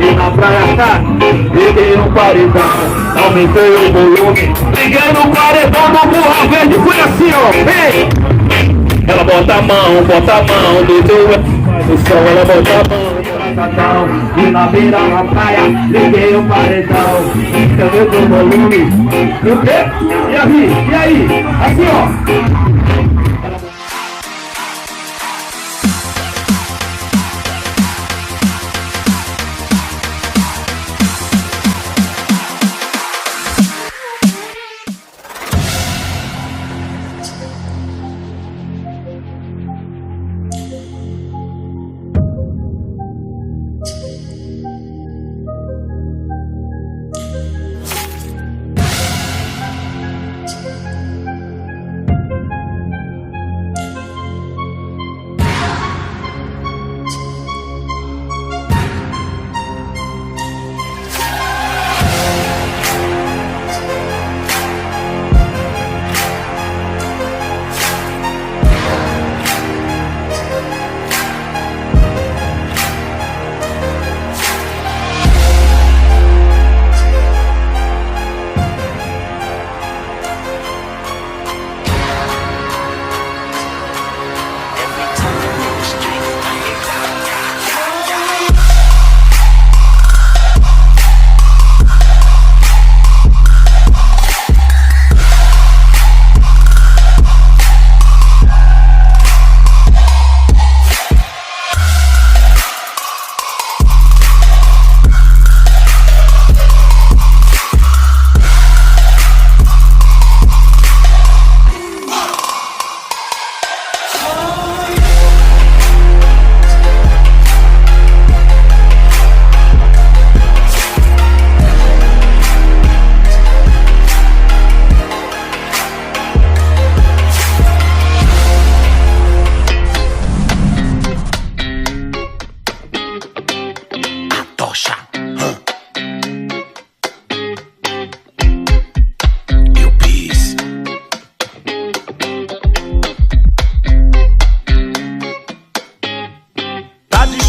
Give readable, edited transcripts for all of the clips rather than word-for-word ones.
e na praia tá. Liguei no paredão, aumentei o volume. Liguei no paredão do Burra Verde, foi assim ó. Ei! Ela bota a mão do teu no som, ela bota a mão e na beira da praia, liguei o paredão. Cadê o volume? O quê? E aí? Assim ó.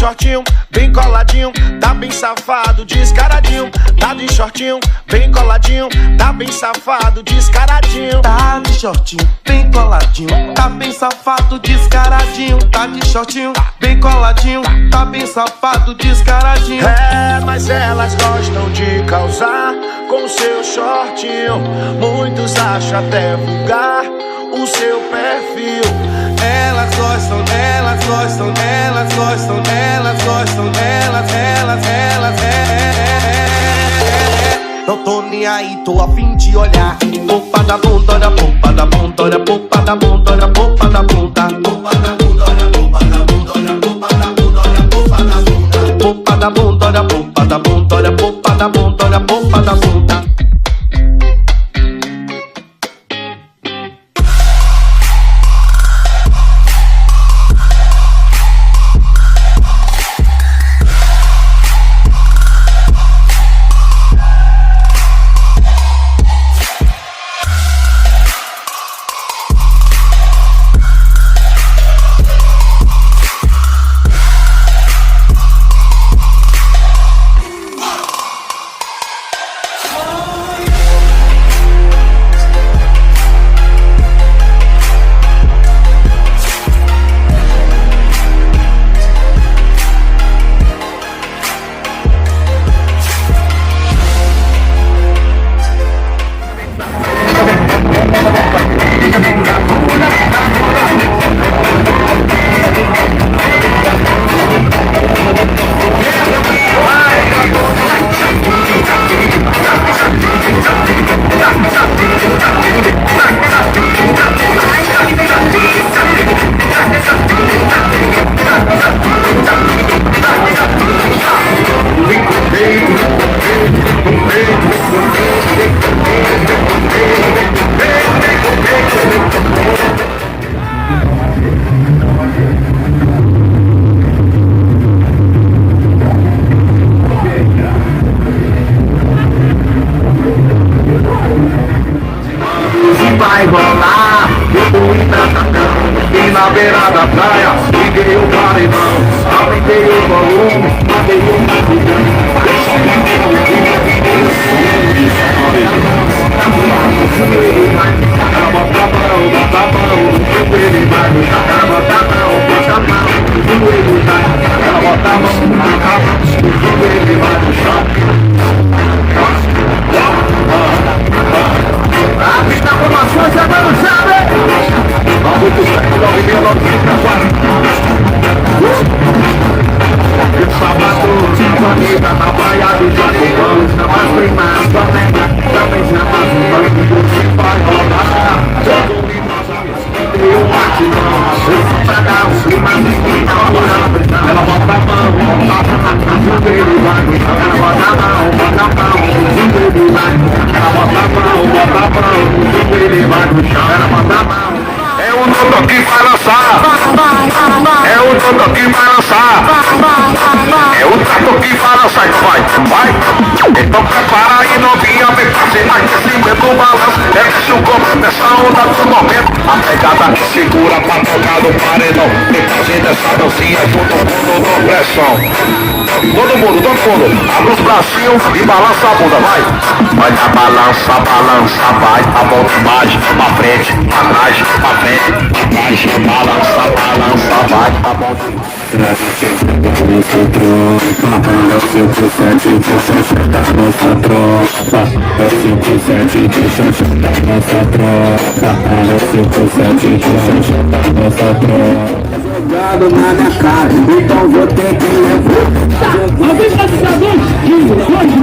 Shortinho, bem coladinho, tá bem safado, descaradinho. Tá de shortinho, bem coladinho, tá bem safado, descaradinho. Tá de shortinho, bem coladinho, tá bem safado, descaradinho. Tá de shortinho, bem coladinho, tá bem safado, descaradinho. É, mas elas gostam de causar com seu shortinho. Muitos acham até vulgar o seu perfil. Elas gostam, elas gostam, elas gostam, elas gostam, elas. Não tô nem aí, tô a fim de olhar. Popa da bunda, olha popa da bunda, olha popa da bunda, olha popa da bunda. Popa da bunda, olha popa da bunda, olha popa da bunda, olha popa da bunda. Popa da bunda, olha popa da bunda, olha popa da bunda, olha popa da bunda. Ela bota a mão, ele vai puxar. Ela bota a mão, ele vai. Ela bota a mão, ele vai puxar. A pista formações é mano sabe. Vamos puxar, 9.940. Sábado, bonita, na praia do Jacobão. Chama as primas, também chama as irmãs. Se vai rolar, todo mundo sabe. Tem um matinão, esse pra dar os primas. Ela bota a mão, ele vai. Ela bota a mão, ele vai. Ela bota a mão, ele vai no chão. Ela bota a mão. É o Dodô que vai lançar. É o Dodô que vai lançar. É o Tato que vai lançar. Então vai. Então prepara aí novinha, vem pra cima, aquecimento do balanço. Deixa o corpo nessa onda do momento. A pegada que segura pra tocar no paredão. Vem fazendo essa dancinha junto com o pressão. Todo mundo, abre os bracinhos e balança a bunda, vai. Olha, balança, vai. A mão embaixo, pra frente, pra trás, pra frente, pra trás. Balança, vai. A mão nossa tropa, é 5-7 de Xaxá, nossa tropa, é 5-7 de Xaxá, nossa tropa. Jogado na minha cara, então vou ter que levar. Alguém pode saber que hoje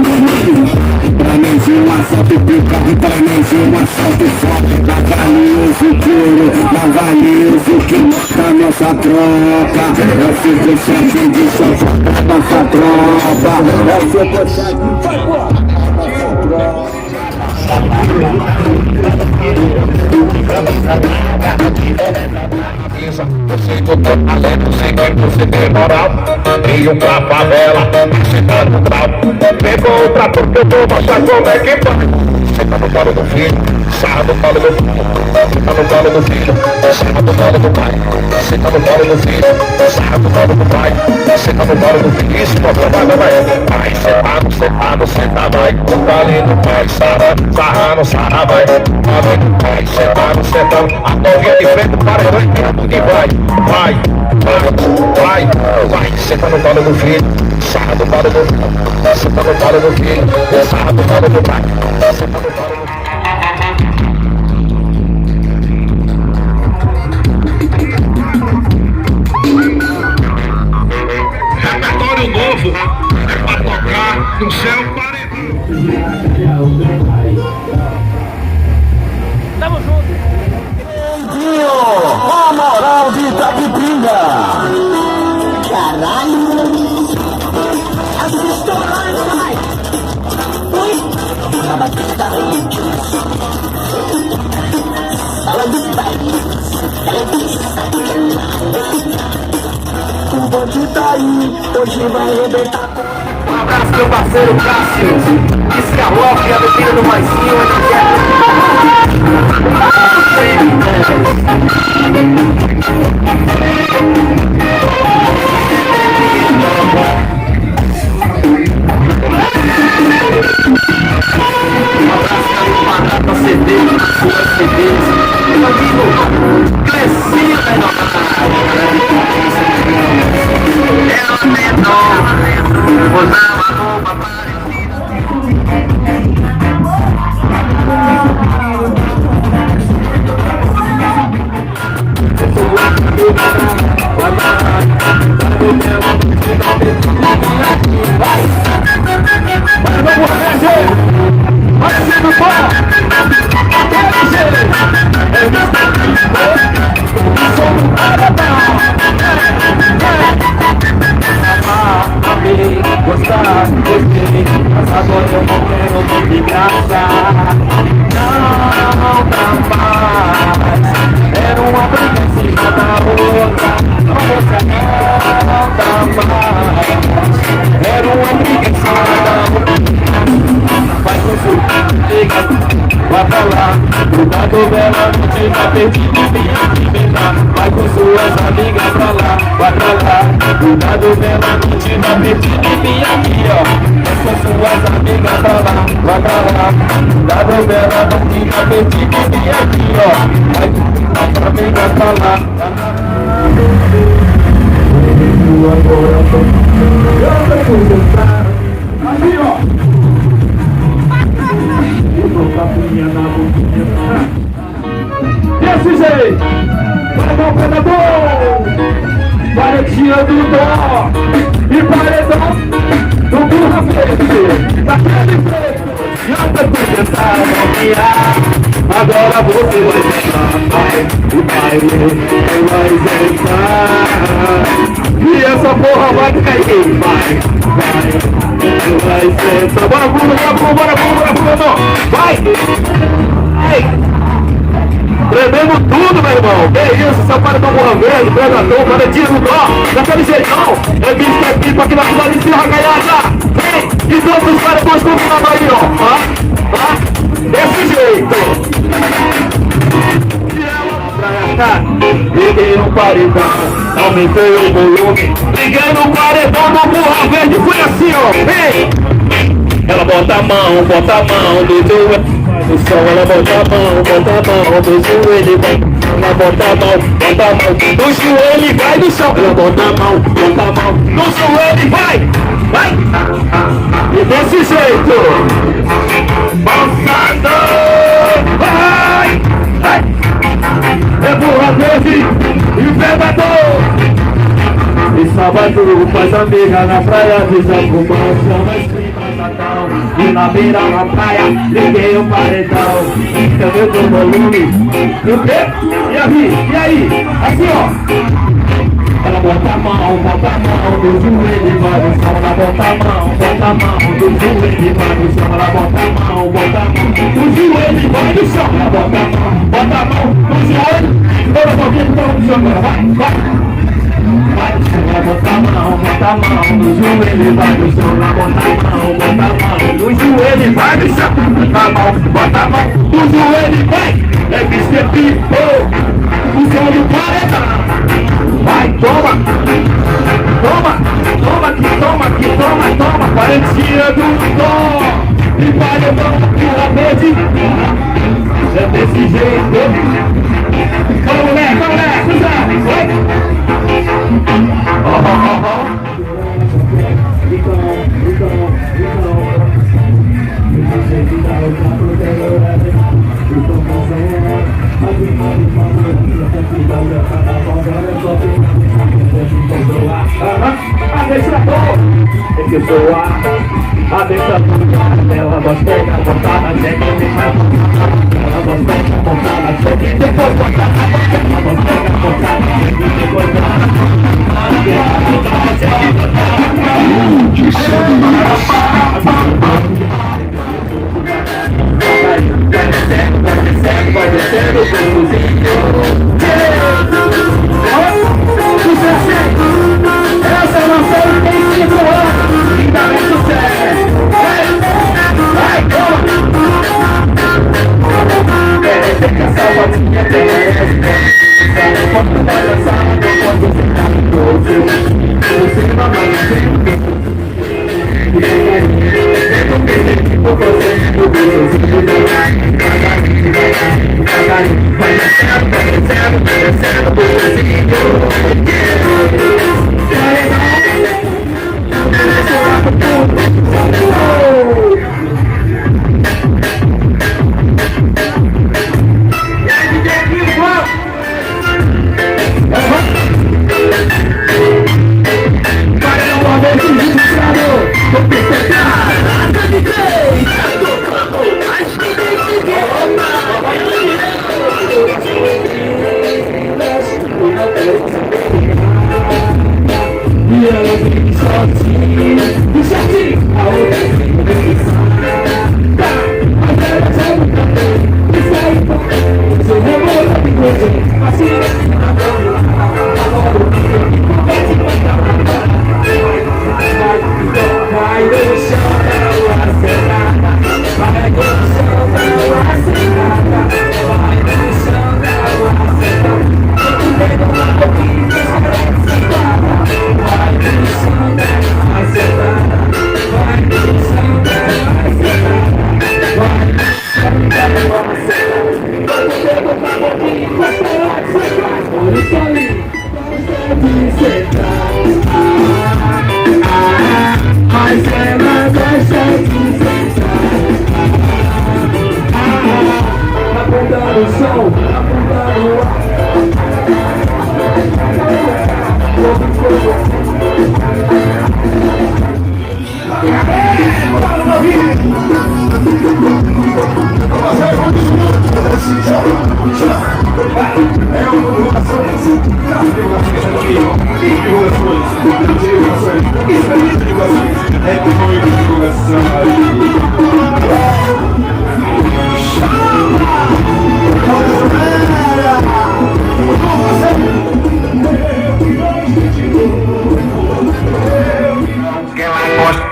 pra mim de um assalto pica, pra mim de um assalto forte. Navalioso couro, navalioso que mostra nossa tropa. É 5-7 de Xaxá, nossa tropa. É 5-7, vai pô! Você botou talento, sei que você tem moral. Veio pra favela, você tá no grau. Pegou o trator que eu vou mostrar como é que pode. Você tá no colo do filho, sarra no colo do filho. Você tá no colo do filho, sarra no colo do pai. Você tá no colo do filho, sarra no colo do pai. Você tá no colo do filho, isso pode vai. Vai, senta, vai. Tá ali no pai, sarra no sarra, vai. Vai, senta, a novinha de frente, para o e vai. Senta no colo do filho, sarra no colo do filho. Senta no colo do filho, sarra no colo do pai. Senta no colo do filho. Repertório novo é pra tocar no céu paredão. Tamo junto. A moral de Itapipinga. Caralho. Assustou lá, vai. Oi. A batida íntima. Fala do país. O bonde tá aí, hoje vai arrebentar. Um abraço meu parceiro Cássio. Disse que a Rock é a bebida do Maizinho. Um abraço aí pro Batata CD, sua CDs. Meu amigo, cresci, menor. Ela menor, usava roupa gostar, gostei, mas agora eu não quero de graça. Não dá mais. Era uma briga em cima da outra. Não você não dá mais. Era uma briga em cima da outra. Vai com sua amiga, vai falar. Cuidado dela, não te dá perdido, minha pimenta. Vai com suas amigas pra lá. vai pra lá. Cuidado dela, não te dá pedido minha aqui, ó. Deixa suas amigas pra lá, vai pra lá. Cuidado dela, não te dá pedido minha aqui, ó. Vai pra amiga pra lá. Agora tô aqui, ó. Desse jeito, paredão predador, paredinha do dó e paredão do burra verde, daquele preto, e até tu tentar nomear. Agora você vai sentar, vai sentar, e essa porra vai cair, vai sentar. Bora, Bruno, vai! Ei! Tremendo tudo, meu irmão. Que isso, seu paredão burra verde, predador, paredinho no dó, daquele jeitão. É bicho que é pipa aqui na cidade de Serra Galharda. Vem! E todos os paredões combinando aí, ó. Desse jeito. Liguei no paredão, aumentei o volume. Liguei no paredão do burra verde, foi assim, ó. Vem! Ela bota a mão do joelho no chão. Ela bota a mão do joelho, vai. Ela bota a mão do joelho e vai no chão. Ela bota a mão no joelho e vai. E desse jeito, passando, vai. É burra verde e predador. E sábado faz amiga na praia, desarrumou, chama as primas Natal. E na beira na praia, liguei o paredão. Também do volume. E o quê? E aí? Assim, ó. Ela bota a mão do joelho e vai no chão. Ela bota a mão do joelho e vai no chão. Ela bota a mão do joelho e vai no chão. Ela bota a mão do joelho. Toda a boquinha do chão, vai. Ela bota a mão no joelho e vai no chão. Ela bota a mão no joelho e vai no chão. Bota a mão no joelho e vai. É bicho que é pipo, o som do paredão. Vai, toma, paredinha do dó e paredão burra verde. É desse jeito. Vamos, moleque, vai. Tem que soar, a deixa ela gostei da pontada, gente, ela gostei da pontada, gente, depois botar ela gostei da pontada, gente, depois vai descendo, essa não sei, tem 5 anos, ainda bem sucesso. Vai, toma! Tem que essa botinha sabe quando vai dançar, quando você tá no doce. Você não vai E ela vem sozinha, a outra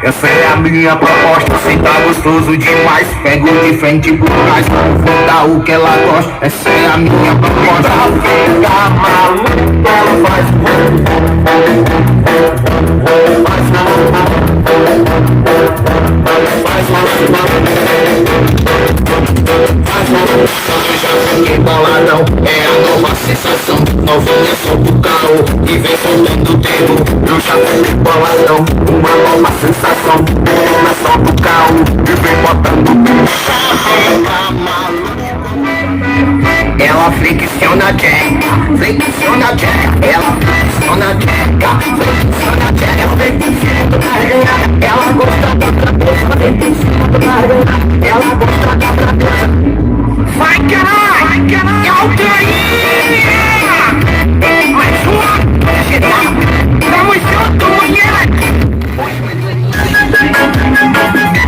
Essa é a minha proposta, cê tá gostoso demais. Pego de frente por trás, vou dar o que ela gosta. Essa é a minha proposta. Fica maluco, ela faz fiquei boladão, é a nova sensação. Novinha solta o carro e vem soltando o dedo. Eu já fiquei boladão, uma nova sensação. Ela solta o carro e vem botando o dedo. Ela flexiona a tcheca, flexiona a tcheca. Ela flexiona a tcheca, flexiona a tcheca. Ela flexiona a tcheca, ela gosta da cabeça. Flexiona a tcheca, ela gosta da cabeça. Vai caralho, é o carinha! Mais uma, tamo junto, mulher!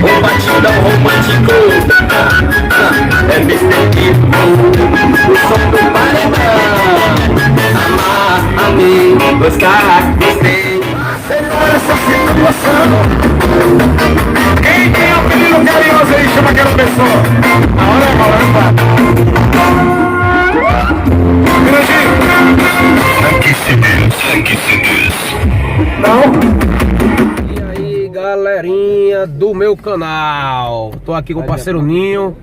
O batidão romântico é Mr. Tipo, o som do paredão. Amar, amei, gostar, gostei. Senhora, essa situação. Quem tem apelido carinhoso aí, chama aquela pessoa. A hora é E aí, galerinha do meu canal, tô aqui com o parceiro Ninho,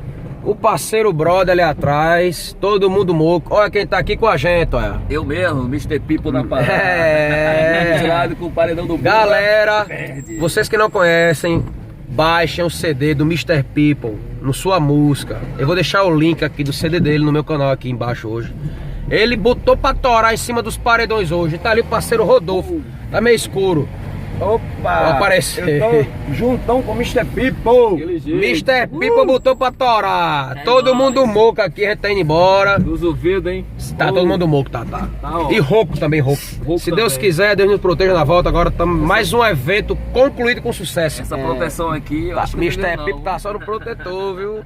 o parceiro brother ali atrás, todo mundo moco. Olha quem tá aqui com a gente, olha. Eu mesmo, Mr. People na parada. É. Com o paredão do Galera, vocês que não conhecem, baixem o CD do Mr. People no Sua Música. Eu vou deixar o link aqui do CD dele no meu canal aqui embaixo hoje. Ele botou pra torar em cima dos paredões hoje. Tá ali o parceiro Rodolfo, tá meio escuro. Opa! Apareceu. Eu tô juntão com o Mr. People. Mr. People botou pra torar. Todo mundo moco aqui, a gente tá indo embora. Dos ouvidos, hein? Tá todo mundo moco, tá. ó. E rouco também, rouco. Se Deus também. quiser, Deus nos proteja na volta. Agora estamos mais um evento concluído com sucesso. Essa proteção aqui, eu acho que não Mr. não. People tá só no protetor, viu?